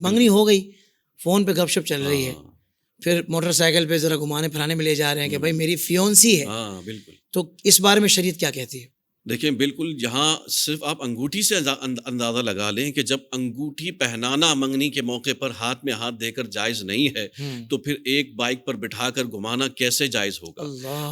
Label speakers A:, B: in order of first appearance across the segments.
A: منگنی ہو گئی، فون پہ گپ شپ چل رہی ہے، پھر موٹر سائیکل پہ ذرا گھمانے پھرانے میں لے جا رہے ہیں کہ بھائی میری فیونسی ہے.
B: ہاں بالکل.
A: تو اس بارے میں شریعت کیا کہتی ہے؟
B: دیکھیں بالکل، جہاں صرف آپ انگوٹھی سے اندازہ لگا لیں کہ جب انگوٹھی پہنانا منگنی کے موقع پر ہاتھ میں ہاتھ دے کر جائز نہیں ہے تو پھر ایک بائک پر بٹھا کر گھمانا کیسے جائز ہوگا؟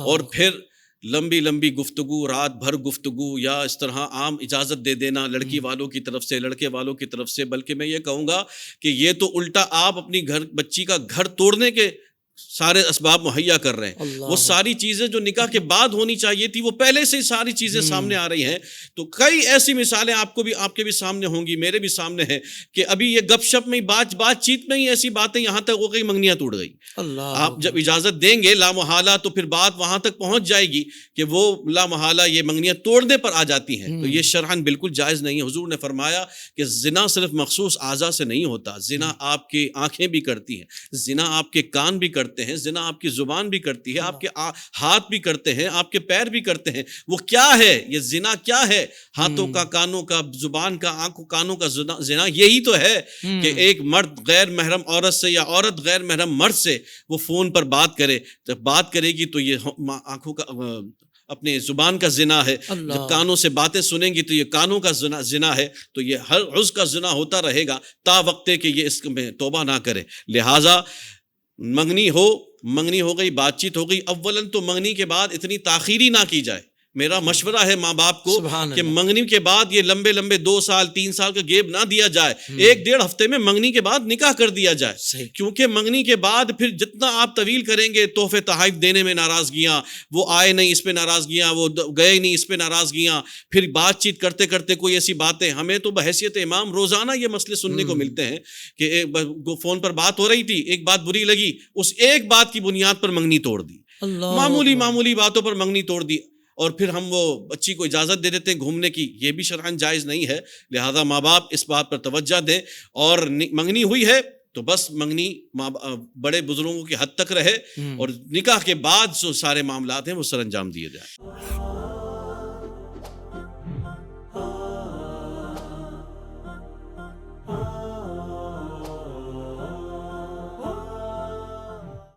B: اور پھر لمبی لمبی گفتگو، رات بھر گفتگو، یا اس طرح عام اجازت دے دینا لڑکی والوں کی طرف سے، لڑکے والوں کی طرف سے. بلکہ میں یہ کہوں گا کہ یہ تو الٹا آپ اپنی بچی کا گھر توڑنے کے سارے اسباب مہیا کر رہے ہیں. وہ ساری چیزیں جو نکاح کے بعد ہونی چاہیے تھی وہ پہلے سے ہی ساری چیزیں سامنے آ رہی ہیں. تو کئی ایسی مثالیں آپ کے بھی سامنے ہوں گی، میرے بھی سامنے ہیں، کہ ابھی یہ گپ شپ میں بات چیت میں ہی ایسی باتیں یہاں تک ہو گئی منگنیاں ٹوٹ گئی. آپ جب اجازت دیں گے لامحالہ تو پھر بات وہاں تک پہنچ جائے گی کہ وہ لامحالہ یہ منگنیاں توڑنے پر آ جاتی ہیں. تو یہ شرعاً بالکل جائز نہیں ہے. حضور نے فرمایا کہ زنا صرف مخصوص اعضاء سے نہیں ہوتا، زنا آپ کی آنکھیں بھی کرتی ہیں، زنا آپ کے کان بھی کرتے ہیں، زنا آپ کی زبان بھی کرتی ہے، آپ کے ہاتھ بھی کرتے ہیں، آپ کے پیر بھی کرتے ہیں. وہ کیا ہے؟ یہ زنا کیا ہے؟ ہاتھوں کا، کانوں کا، زبان کا، آنکھوں کانوں کا زنا یہی تو ہے کہ ایک مرد غیر محرم عورت سے یا عورت غیر محرم مرد سے وہ فون پر بات کرے. جب بات کرے گی تو یہ آنکھوں کا، اپنے زبان کا زنا ہے. جب کانوں سے باتیں سنیں گی تو یہ کانوں کا زنا ہے. تو یہ ہر عضو کا زنا ہوتا رہے گا تا وقت کہ یہ اس میں توبہ نہ کرے. لہٰذا منگنی ہو گئی، بات چیت ہو گئی، اولاً تو منگنی کے بعد اتنی تاخیری نہ کی جائے. میرا مشورہ ہے ماں باپ کو کہ منگنی کے بعد یہ لمبے 2 سال 3 سال کا گیپ نہ دیا جائے. 1-1.5 ہفتے میں منگنی کے بعد نکاح کر دیا جائے. کیونکہ منگنی کے بعد پھر جتنا آپ طویل کریں گے، تحفے تحائف دینے میں ناراضگیاں، وہ آئے نہیں اس پہ ناراضگیاں، وہ گئے نہیں اس پہ ناراضگیاں، پھر بات چیت کرتے کرتے کوئی ایسی باتیں. ہمیں تو بحیثیت امام روزانہ یہ مسئلے سننے کو ملتے ہیں کہ فون پر بات ہو رہی تھی، ایک بات بری لگی، اس ایک بات کی بنیاد پر منگنی توڑ دی. معمولی باتوں پر منگنی توڑ دی، اور پھر ہم وہ بچی کو اجازت دے دیتے ہیں گھومنے کی. یہ بھی شرعاً جائز نہیں ہے. لہذا ماں باپ اس بات پر توجہ دیں. اور منگنی ہوئی ہے تو بس منگنی بڑے بزرگوں کی حد تک رہے، اور نکاح کے بعد جو سارے معاملات ہیں وہ سر انجام دیے جائیں.